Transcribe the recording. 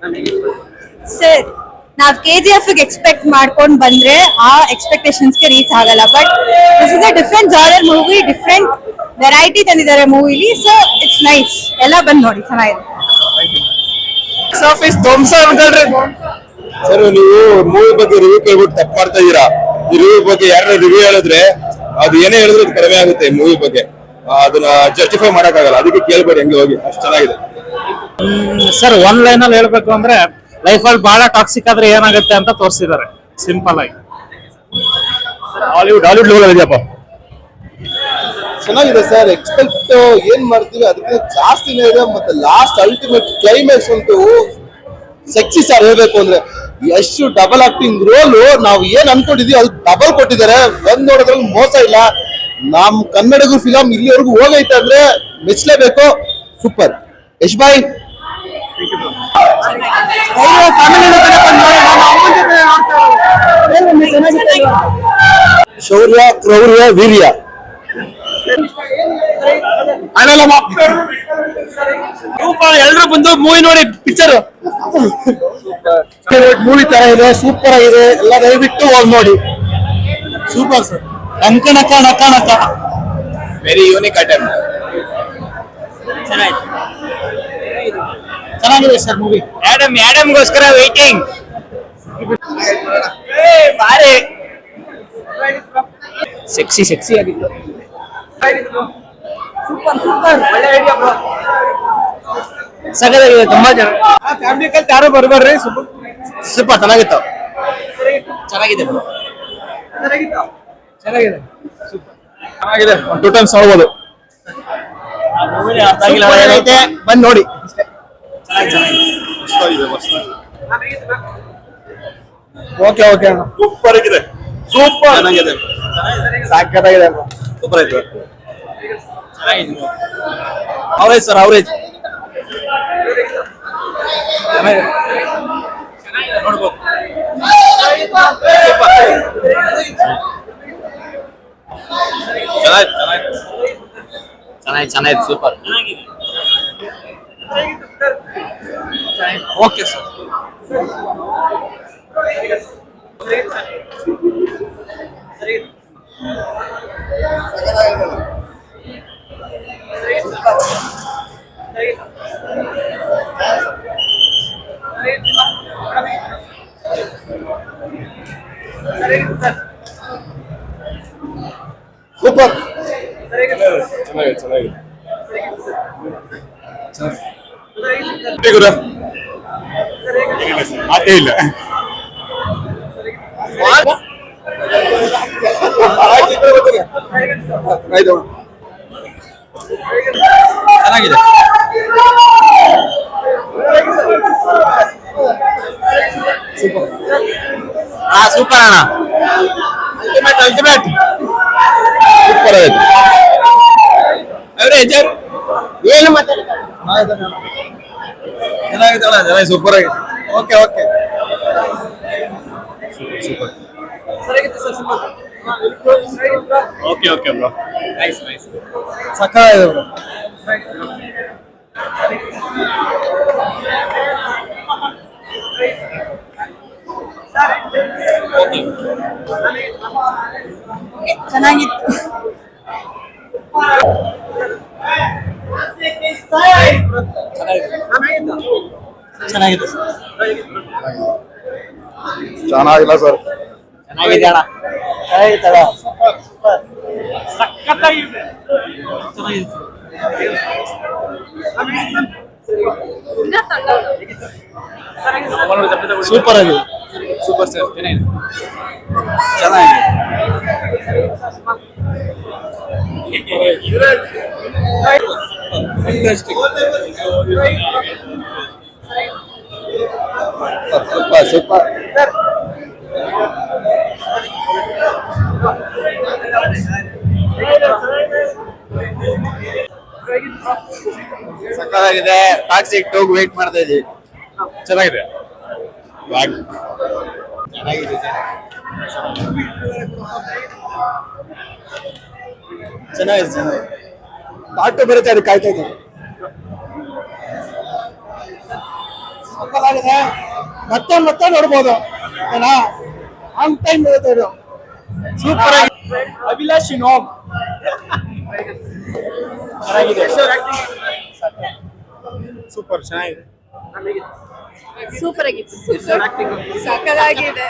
Sir ನಾವ್ KGF expect ಮಾಡ್ಕೊಂಡ್ ಬಂದ್ರೆ ಆ ಎಕ್ಸ್ಪೆಕ್ಟೇಷನ್ಸ್ ಗೆ ರೀಚ್ ಆಗಲ್ಲ. But this is a different genre movie, different variety ತಂದಿದ್ದಾರೆ ಮೂವಿಲಿ. ಸೊ ಇಟ್ಸ್ ನೈಸ್, ಎಲ್ಲ ಬಂದ್ ನೋಡಿ, ಚೆನ್ನಾಗಿದೆ. ಸರ್ ನೀವು ಮೂವಿ ಬಗ್ಗೆ ರಿವ್ಯೂ ಕೇಳ್ಬಿಟ್ಟು ತಪ್ಪು ಮಾಡ್ತಾ ಇದೀರಾ. ಈ ರಿವ್ಯೂ ಬಗ್ಗೆ ಯಾರು ರಿವ್ಯೂ ಹೇಳಿದ್ರೆ ಅದು ಏನೇ ಹೇಳಿದ್ರು ಕಡಿಮೆ ಆಗುತ್ತೆ ಮೂವಿ ಬಗ್ಗೆ. ಅದನ್ನ ಜಸ್ಟಿಫೈ ಮಾಡಕ್ಕಾಗಲ್ಲ, ಅದಕ್ಕೆ ಕೇಳ್ಬೇಡಿ, ಹಂಗೆ ಹೋಗಿ. ಅಷ್ಟು ಚೆನ್ನಾಗಿದೆ ಸರ್. ಒನ್ ಲೈನ್ ಅಲ್ಲಿ ಹೇಳ್ಬೇಕು ಅಂದ್ರೆ ಲೈಫ್ ಅಲ್ಲಿ ಬಹಳ ಟಾಕ್ಸಿಕ್ ಆದ್ರೆ ಏನಾಗುತ್ತೆ ಅಂತ ತೋರಿಸಿದ್ದಾರೆ, ಸಿಂಪಲ್ ಆಗಿ. ಹಾಲಿವುಡ್ ಲೆವೆಲ್ ಇದೆಯಪ್ಪ. ಚೆನ್ನಾಗಿದೆ ಸರ್. ಎಕ್ಸ್ಪೆಕ್ಟ್ ಏನ್ ಮಾಡ್ತೀವಿ ಅದಕ್ಕೆ ಜಾಸ್ತಿನೇ ಇದೆ. ಮತ್ತೆ ಲಾಸ್ಟ್ ಅಲ್ಟಿಮೇಟ್ ಕ್ಲೈಮ್ಯಾಕ್ಸ್ ಅಂತೂ ಸೆಕ್ಸಿ ಸರ್. ಹೇಳ್ಬೇಕು ಅಂದ್ರೆ ಎಷ್ಟು ಡಬಲ್ ಆಕ್ಟಿಂಗ್ ರೋಲ್ ನಾವು ಏನ್ ಅನ್ಕೊಂಡಿದೀವಿ ಅದು ಡಬಲ್ ಕೊಟ್ಟಿದ್ದಾರೆ. ಬಂದ್ ನೋಡೋದ್ರಲ್ಲಿ ಮೋಸ ಇಲ್ಲ. ನಮ್ ಕನ್ನಡಿಗರು ಫಿಲಂ ಇಲ್ಲಿವರೆಗೂ ಹೋಗೈತೆ ಅಂದ್ರೆ ಮೆಚ್ಚಲೇಬೇಕು. ಸೂಪರ್ ಯಶ್ ಬಾಯ್. ಶೌರ್ಯ, ಕ್ರೌರ್ಯ, ವೀರ್ಯ. ಎಲ್ರು ಬಂದು ಮೂವಿ ನೋಡಿ ಪಿಕ್ಚರ್ ಮೂವಿ ತರ ಇದೆ, ಸೂಪರ್ ಆಗಿದೆ. ಎಲ್ಲ ದಯವಿಟ್ಟು ಹೋಗಿ ನೋಡಿ. Super sir. ನಕ ನಕ ನಕ ನಕ ವೆರಿ ಯೂನಿಕ್ ಐಟಮ್. ಚೆನ್ನಾಗಿದೆ ಸರ್ ಮೂವಿ. ಆಡಮ್ಗೋಸ್ಕರ ವೇಟಿಂಗ್. ಬಾರಿ ಸೆಕ್ಸಿ ಸೆಕ್ಸಿ ಆಗಿತ್ತು. ಸಗದಾಗಿದೆ, ತುಂಬಾ ಚೆನ್ನಾಗಿ. ಯಾರು ಬರ್ಬರ್ರಿ. ಸ್ವಲ್ಪ ಚೆನ್ನಾಗಿತ್ತು. ಚೆನ್ನಾಗಿದೆ ಚೆನ್ನಾಗಿದೆ. ಟೂ ಟೈಮ್ಸ್ ನೋಡ್ಬೋದು. ಬಂದ್ ನೋಡಿ. ಓಕೆ ಓಕೆ ಅಣ್ಣ, ಸೂಪರ್ ಆಗಿದೆ. ಸೂಪರ್ ಚೆನ್ನಾಗಿದೆ, ಸಾಕಾಗಿದೆ. ಸೂಪರ್ ಆಯ್ತು. Average sir, average. ನೋಡ್ಬೋದು. ಚೆನ್ನಾಗಿದೆ, ಸೂಪರ್. Okay sir. ಸೂಪರ್. ಚೆನ್ನಾಗಿದೆ. ಅದೇ ಇಲ್ಲ. ಚೆನ್ನಾಗಿದೆ. ಸೂಪರ್ ಅಣ್ಣ. ಅಲ್ಟಿಮೇಟ್ ಸೂಪರ್ ಆಯ್ತು. ಅವರೇಜ್ ಏನು ಚೆನ್ನಾಗಿದೆ ಅಣ್ಣ, ಚೆನ್ನಾಗಿ ಸೂಪರ್ ಆಗಿದೆ. Okay okay super. Okay okay bro, nice nice. ಸಕ್ಕತ್ತಾಗಿದೆ ಬ್ರೋ. ಚೆನ್ನಾಗಿತ್ತು. ಚೆನ್ನಾಗಿದೆ ಚೆನ್ನಾಗಿಲ್ಲ ಸರ್. ಚೆನ್ನಾಗಿದೆ ಅಣ್ಣ. ಸೂಪರ್ ಆಗಿದೆ. ಸೂಪರ್ ಸರ್, ಚೆನ್ನಾಗಿದೆ. Super super. ಸಕ್ಕತ್ತಾಗಿದೆ. ಟಾಕ್ಸಿಕ್ ಟೋಗ್ ವೇಟ್ ಮಾಡ್ತಾ ಇದೀವಿ. ಚೆನ್ನಾಗಿದೆ. ಚೆನ್ನಾಗಿದೆ. ಚೆನ್ನಾಗಿದೆ. ಪಾರ್ಟ್ ಬರುತ್ತೆ, ಅದಕ್ಕೆ ಕಾಯ್ತಾ ಇದ್ದೀನಿ. ಸಕ್ಕತ್ತಾಗಿದೆ. ಮತ್ತೆ ಮತ್ತೆ ನೋಡ್ಬೋದು ಏನಾ ಆನ್ ಟೈಮ್ ಇರುತ್ತೆ ಇದು. ಸೂಪರ್ ಆಗಿ ಅಭಿಲಾಷ್ ನೋಮ್ ಸೂಪರ್ ಚೆನ್ನಾಗಿದೆ. ಸೂಪರ್ ಆಗಿತ್ತು. ಸಕ್ಕತ್ತಾಗಿದೆ.